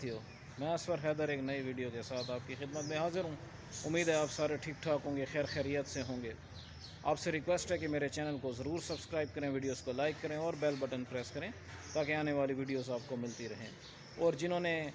साथियों, मैं असफर हैदर एक नई वीडियो के साथ आपकी खिदमत में हाज़िर हूँ। उम्मीद है आप सारे ठीक ठाक होंगे, खैर खैरियत से होंगे। आपसे रिक्वेस्ट है कि मेरे चैनल को ज़रूर सब्सक्राइब करें, वीडियोस को लाइक करें और बेल बटन प्रेस करें ताकि आने वाली वीडियोस आपको मिलती रहें। और जिन्होंने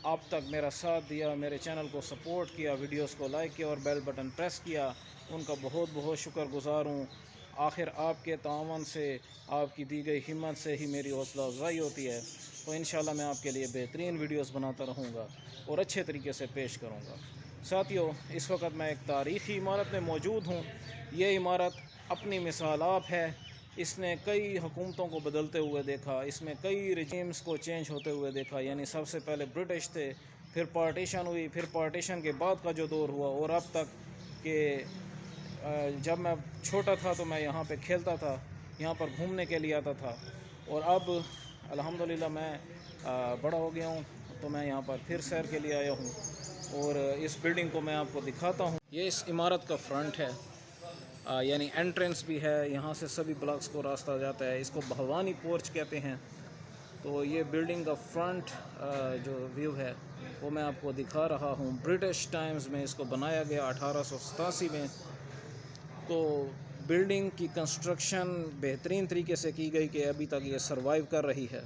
अब तक मेरा साथ दिया, मेरे चैनल को सपोर्ट किया, वीडियोस को लाइक किया और बेल बटन प्रेस किया, उनका बहुत बहुत शुक्रगुज़ार हूँ। आखिर आपके तावन से, आपकी दी गई हिम्मत से ही मेरी हौसला अफजाई होती है। तो इंशाल्लाह मैं आपके लिए बेहतरीन वीडियोस बनाता रहूँगा और अच्छे तरीके से पेश करूँगा। साथियों, इस वक्त मैं एक तारीख़ी इमारत में मौजूद हूँ। ये इमारत अपनी मिसाल आप है। इसने कई हुकूमतों को बदलते हुए देखा, इसमें कई रिजीम्स को चेंज होते हुए देखा। यानी सबसे पहले ब्रिटिश थे, फिर पार्टीशन हुई, फिर पार्टीशन के बाद का जो दौर हुआ और अब तक के जब मैं छोटा था तो मैं यहाँ पे खेलता था, यहाँ पर घूमने के लिए आता था। और अब अल्हम्दुलिल्लाह मैं बड़ा हो गया हूँ तो मैं यहाँ पर फिर सैर के लिए आया हूँ और इस बिल्डिंग को मैं आपको दिखाता हूँ। ये इस इमारत का फ्रंट है, यानी एंट्रेंस भी है। यहाँ से सभी ब्लॉक्स को रास्ता जाता है। इसको भवानी पोर्च कहते हैं। तो ये बिल्डिंग का फ्रंट जो व्यू है वो मैं आपको दिखा रहा हूँ। ब्रिटिश टाइम्स में इसको बनाया गया 1887 में। तो बिल्डिंग की कंस्ट्रक्शन बेहतरीन तरीके से की गई कि अभी तक ये सरवाइव कर रही है।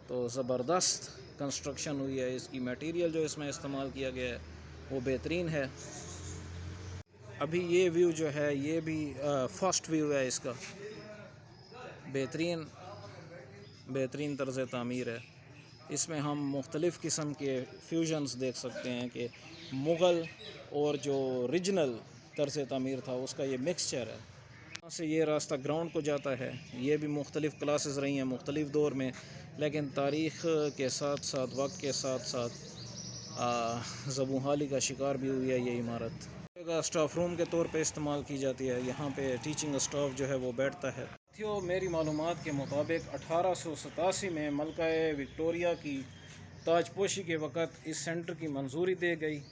तो ज़बरदस्त कंस्ट्रक्शन हुई है। इसकी मटेरियल जो इसमें इस्तेमाल किया गया है वो बेहतरीन है। अभी ये व्यू जो है ये भी फर्स्ट व्यू है इसका। बेहतरीन तर्ज़ तामीर है। इसमें हम मुख्तलिफ़ किस्म के फ्यूजन्स देख सकते हैं कि मुग़ल और जो ओरिजिनल तर्ज़ तामीर था उसका ये मिक्सचर है। यहाँ से ये रास्ता ग्राउंड को जाता है। ये भी मुख्तलिफ़ क्लासेस रही हैं मुख्तलिफ़ दौर में, लेकिन तारीख़ के साथ साथ, वक्त के साथ साथ ज़बूहाली का शिकार भी हुई है ये इमारत। स्टाफ रूम के तौर पे इस्तेमाल की जाती है। यहाँ पे टीचिंग स्टाफ जो है वो बैठता है। साथियों, मेरी मालूमात के मुताबिक 1887 में मलका विक्टोरिया की ताजपोशी के वक़्त इस सेंटर की मंजूरी दी गई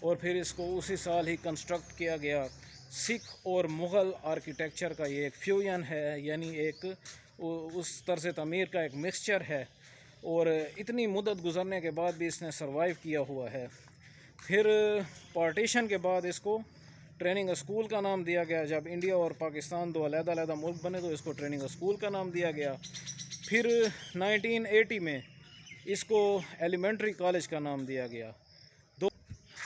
और फिर इसको उसी साल ही कंस्ट्रक्ट किया गया। सिख और मुग़ल आर्किटेक्चर का ये एक फ्यूजन है, यानी एक उस तर्ज़ तमीर का एक मिक्सचर है। और इतनी मुद्दत गुज़रने के बाद भी इसने सरवाइव किया हुआ है। फिर पार्टीशन के बाद इसको ट्रेनिंग स्कूल का नाम दिया गया। जब इंडिया और पाकिस्तान दो अलग-अलग मुल्क बने तो इसको ट्रेनिंग स्कूल का नाम दिया गया। फिर 1980 में इसको एलिमेंट्री कॉलेज का नाम दिया गया।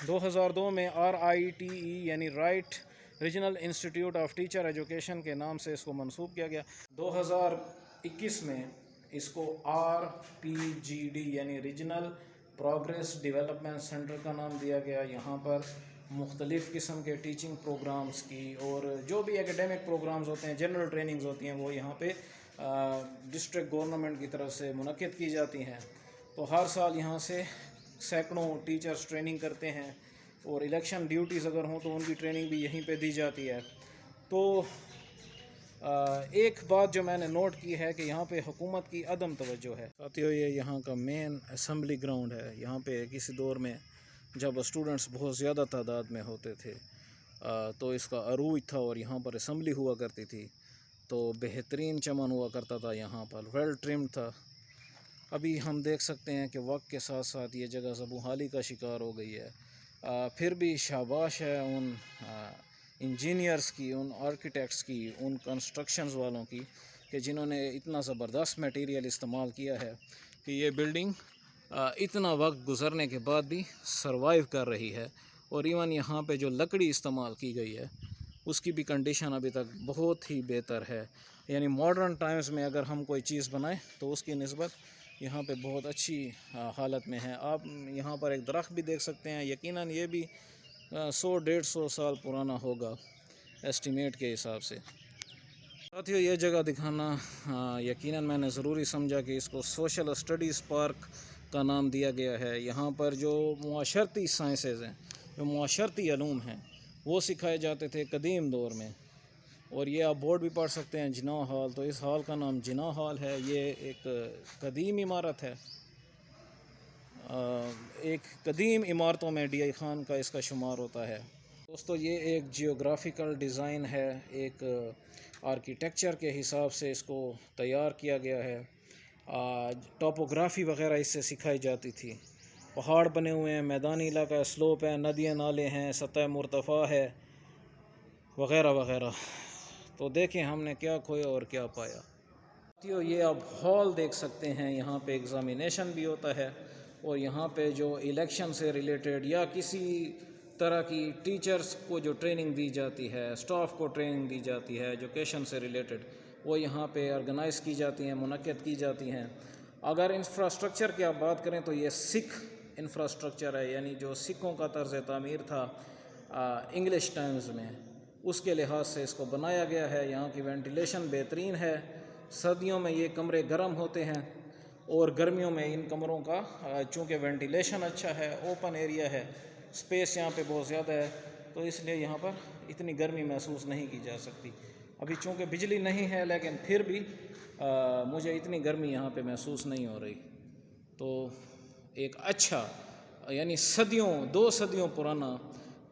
2002 में RITE यानी right regional institute of teacher education के नाम से इसको मंसूब किया गया। 2021 में इसको RPGD यानी रीजनल प्रोग्रेस डेवलपमेंट सेंटर का नाम दिया गया। यहाँ पर मुख्तलिफ़ किस्म के टीचिंग प्रोग्राम्स की और जो भी एकेडमिक प्रोग्राम्स होते हैं, जनरल ट्रेनिंग्स होती हैं, वो यहाँ पे डिस्ट्रिक्ट गवर्नमेंट की तरफ से मुनक्किद की जाती हैं। तो हर साल यहाँ से सैकड़ों टीचर्स ट्रेनिंग करते हैं और इलेक्शन ड्यूटीज़ अगर हों तो उनकी ट्रेनिंग भी यहीं पे दी जाती है। तो एक बात जो मैंने नोट की है कि यहाँ पे हुकूमत की अदम तवज्जो है। साथियों, ये यहाँ का मेन असम्बली ग्राउंड है। यहाँ पे किसी दौर में जब स्टूडेंट्स बहुत ज़्यादा तादाद में होते थे तो इसका अरूज था और यहाँ पर असम्बली हुआ करती थी। तो बेहतरीन चमन हुआ करता था, यहाँ पर वेल ट्रिम्ड था। अभी हम देख सकते हैं कि वक्त के साथ साथ ये जगह ज़बूहाली का शिकार हो गई है। फिर भी शाबाश है उन इंजीनियर्स की, उन आर्किटेक्ट्स की, उन कंस्ट्रक्शंस वालों की कि जिन्होंने इतना ज़बरदस्त मटेरियल इस्तेमाल किया है कि ये बिल्डिंग इतना वक्त गुज़रने के बाद भी सरवाइव कर रही है। और इवन यहाँ पे जो लकड़ी इस्तेमाल की गई है उसकी भी कंडीशन अभी तक बहुत ही बेहतर है। यानी मॉडर्न टाइम्स में अगर हम कोई चीज़ बनाएं तो उसकी निस्बत यहाँ पे बहुत अच्छी हालत में है। आप यहाँ पर एक दरख्त भी देख सकते हैं। यकीनन ये भी 100-150 साल पुराना होगा एस्टिमेट के हिसाब से। साथियों, ये जगह दिखाना यकीनन मैंने ज़रूरी समझा कि इसको सोशल स्टडीज़ पार्क का नाम दिया गया है। यहाँ पर जो मुआशरती साइंसेज़ हैं, जो मुआशरती अलूम हैं, वो सिखाए जाते थे कदीम दौर में। और ये आप बोर्ड भी पढ़ सकते हैं, जिना हॉल। तो इस हॉल का नाम जिना हॉल है। ये एक कदीम इमारत है। एक कदीम इमारतों में DI खान का इसका शुमार होता है। दोस्तों, ये एक जियोग्राफिकल डिज़ाइन है, एक आर्किटेक्चर के हिसाब से इसको तैयार किया गया है। ٹاپوگرافی وغیرہ اس سے سکھائی جاتی تھی. پہاڑ بنے ہوئے ہیں، میدانی علاقہ ہے، سلوپ ہے، ندیاں نالے ہیں، سطح مرتفع ہے وغیرہ وغیرہ. تو دیکھیں ہم نے کیا کھویا اور کیا پایا. یہ آپ ہال دیکھ سکتے ہیں، یہاں پہ ایگزامینیشن بھی ہوتا ہے اور یہاں پہ جو الیکشن سے ریلیٹڈ یا کسی طرح کی ٹیچرز کو جو ٹریننگ دی جاتی ہے، اسٹاف کو ٹریننگ دی جاتی ہے ایجوکیشن سے ریلیٹڈ، وہ یہاں پہ آرگنائز کی جاتی ہیں، منعقد کی جاتی ہیں. اگر انفراسٹرکچر کی آپ بات کریں تو یہ سکھ انفراسٹرکچر ہے، یعنی جو سکھوں کا طرز تعمیر تھا انگلش ٹائمز میں، اس کے لحاظ سے اس کو بنایا گیا ہے. یہاں کی وینٹیلیشن بہترین ہے. سردیوں میں یہ کمرے گرم ہوتے ہیں اور گرمیوں میں ان کمروں کا چونکہ وینٹیلیشن اچھا ہے، اوپن ایریا ہے، سپیس یہاں پہ بہت زیادہ ہے، تو اس لیے یہاں پر اتنی گرمی محسوس نہیں کی جا سکتی. ابھی چونکہ بجلی نہیں ہے لیکن پھر بھی مجھے اتنی گرمی یہاں پہ محسوس نہیں ہو رہی. تو ایک اچھا یعنی دو صدیوں پرانا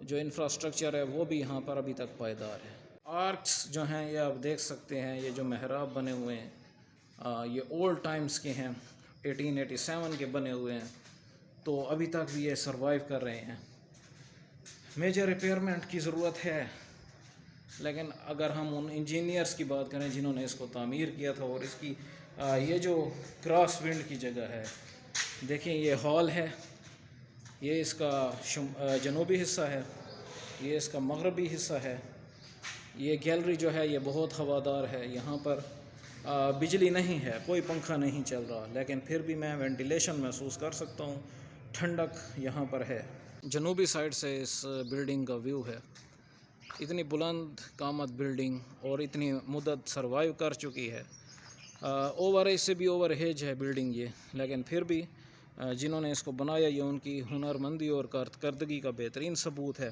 جو انفراسٹرکچر ہے وہ بھی یہاں پر ابھی تک پائیدار ہے. آرکس جو ہیں یہ آپ دیکھ سکتے ہیں، یہ جو محراب بنے ہوئے ہیں یہ اولڈ ٹائمز کے ہیں، 1887 کے بنے ہوئے ہیں، تو ابھی تک بھی یہ سروائیو کر رہے ہیں. میجر ریپیئرمنٹ کی ضرورت ہے، لیکن اگر ہم ان انجینئرز کی بات کریں جنہوں نے اس کو تعمیر کیا تھا، اور اس کی یہ جو کراس ونڈ کی جگہ ہے، دیکھیں یہ ہال ہے، یہ اس کا جنوبی حصہ ہے، یہ اس کا مغربی حصہ ہے. یہ گیلری جو ہے یہ بہت ہوادار ہے. یہاں پر بجلی نہیں ہے، کوئی پنکھا نہیں چل رہا، لیکن پھر بھی میں وینٹیلیشن محسوس کر سکتا ہوں، ٹھنڈک یہاں پر ہے. جنوبی سائڈ سے اس بلڈنگ کا ویو ہے. اتنی بلند قامت بلڈنگ اور اتنی مدت سروائیو کر چکی ہے. اس سے بھی اوور ایج ہے بلڈنگ یہ، لیکن پھر بھی جنہوں نے اس کو بنایا یہ ان کی ہنرمندی اور کارکردگی کا بہترین ثبوت ہے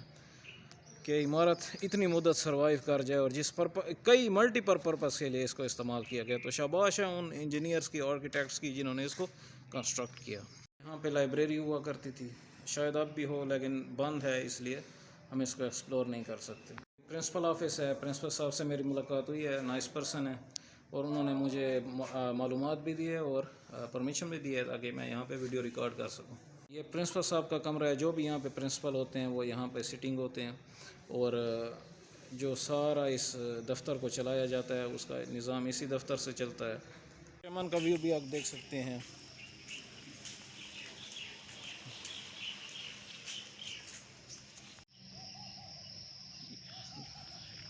کہ عمارت اتنی مدت سروائیو کر جائے، اور جس کئی ملٹی پرپز کے لیے اس کو استعمال کیا گیا. تو شاباش ہے ان انجینئرز کی، آرکیٹیکٹس کی، جنہوں نے اس کو کنسٹرکٹ کیا. یہاں پہ لائبریری ہوا کرتی تھی، شاید اب بھی ہو لیکن بند ہے، اس لیے ہم اس کو ایکسپلور نہیں کر سکتے. پرنسپل آفس ہے، پرنسپل صاحب سے میری ملاقات ہوئی ہے، نائس پرسن ہے، اور انہوں نے مجھے معلومات بھی دی ہے اور پرمیشن بھی دی ہے تاکہ میں یہاں پہ ویڈیو ریکارڈ کر سکوں. یہ پرنسپل صاحب کا کمرہ ہے. جو بھی یہاں پہ پرنسپل ہوتے ہیں وہ یہاں پہ سٹنگ ہوتے ہیں، اور جو سارا اس دفتر کو چلایا جاتا ہے اس کا نظام اسی دفتر سے چلتا ہے. چمن کا ویو بھی آپ دیکھ سکتے ہیں.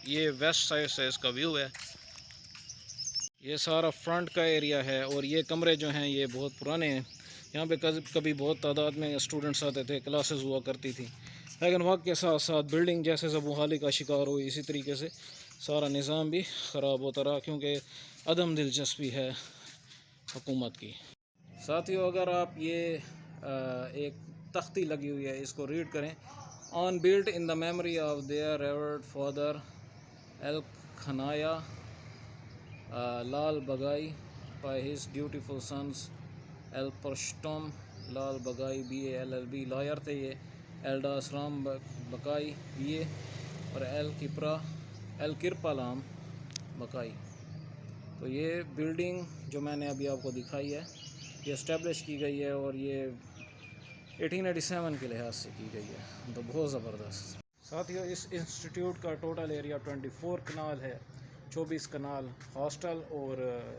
یہ ویسٹ سائڈ سے اس کا ویو ہے. یہ سارا فرنٹ کا ایریا ہے، اور یہ کمرے جو ہیں یہ بہت پرانے ہیں. یہاں پہ کبھی بہت تعداد میں اسٹوڈنٹس آتے تھے، کلاسز ہوا کرتی تھی، لیکن وقت کے ساتھ ساتھ بلڈنگ جیسے زبحالی کا شکار ہوئی، اسی طریقے سے سارا نظام بھی خراب ہوتا رہا، کیونکہ عدم دلچسپی ہے حکومت کی. ساتھیو اگر آپ یہ ایک تختی لگی ہوئی ہے اس کو ریڈ کریں، on built in the memory of their revered father L Khanaya Lal Bagai by his dutiful sons L Parshottam Lal Bagai BA LLB lawyer تھے یہ، ایلڈاس رام بکائی BA، اور ایل کرپالام بکائی. تو یہ بلڈنگ جو میں نے ابھی آپ کو دکھائی ہے یہ اسٹیبلش کی گئی ہے، اور یہ 1887 کے لحاظ سے کی گئی ہے، تو بہت زبردست. ساتھیو اس انسٹیٹیوٹ کا ٹوٹل ایریا 24 کنال ہے، 24 کنال ہاسٹل اور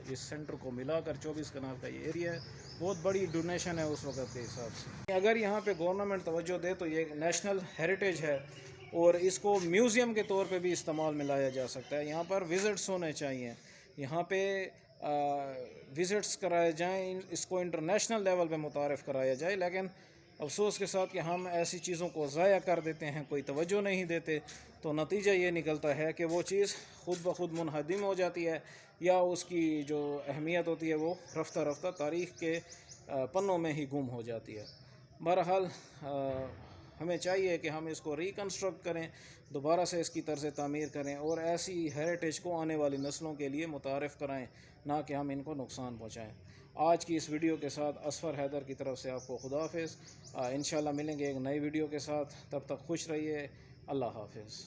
اس سینٹر کو ملا کر 24 کنال کا یہ ایریا ہے. بہت بڑی ڈونیشن ہے اس وقت کے حساب سے. اگر یہاں پہ گورنمنٹ توجہ دے تو یہ نیشنل ہیریٹیج ہے، اور اس کو میوزیم کے طور پہ بھی استعمال میں لایا جا سکتا ہے. یہاں پر وزٹس ہونے چاہیے، یہاں پہ وزٹس کرائے جائیں، اس کو انٹرنیشنل لیول پہ متعارف کرایا جائے. لیکن افسوس کے ساتھ کہ ہم ایسی چیزوں کو ضائع کر دیتے ہیں، کوئی توجہ نہیں دیتے، تو نتیجہ یہ نکلتا ہے کہ وہ چیز خود بخود منہدم ہو جاتی ہے، یا اس کی جو اہمیت ہوتی ہے وہ رفتہ رفتہ تاریخ کے پنوں میں ہی گم ہو جاتی ہے. بہرحال ہمیں چاہیے کہ ہم اس کو ریکنسٹرکٹ کریں، دوبارہ سے اس کی طرز تعمیر کریں، اور ایسی ہیریٹیج کو آنے والی نسلوں کے لیے متعارف کرائیں، نہ کہ ہم ان کو نقصان پہنچائیں. آج کی اس ویڈیو کے ساتھ اصفر حیدر کی طرف سے آپ کو خدا حافظ. انشاءاللہ ملیں گے ایک نئی ویڈیو کے ساتھ، تب تک خوش رہیے. اللہ حافظ.